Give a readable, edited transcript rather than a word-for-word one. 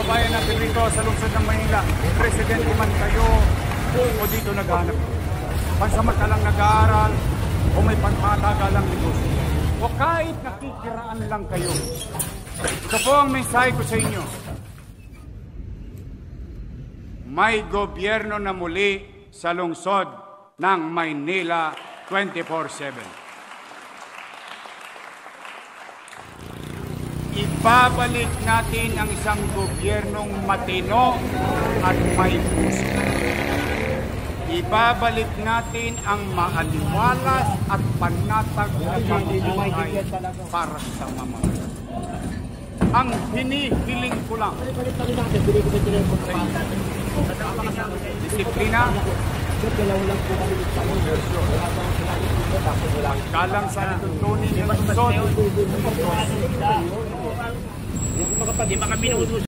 kababayan natin rito sa lungsod ng Maynila, presidente man kayo o dito naghanap, pansamantalang nag-aaral o may pagmatagalang negosyo, o kahit nakikiraan lang kayo. Ito po ang mensahe ko sa inyo. May gobyerno na muli sa lungsod ng Maynila 24/7. Ibabalik natin ang isang gobyernong matino at may puso. Ibabalik natin ang maaliwalas at panatag na pamumuhay para sa mamamayan. Ang hinihiling ko lang, disiplina, kalang sa tuntunin ng lungsod. Di ba kami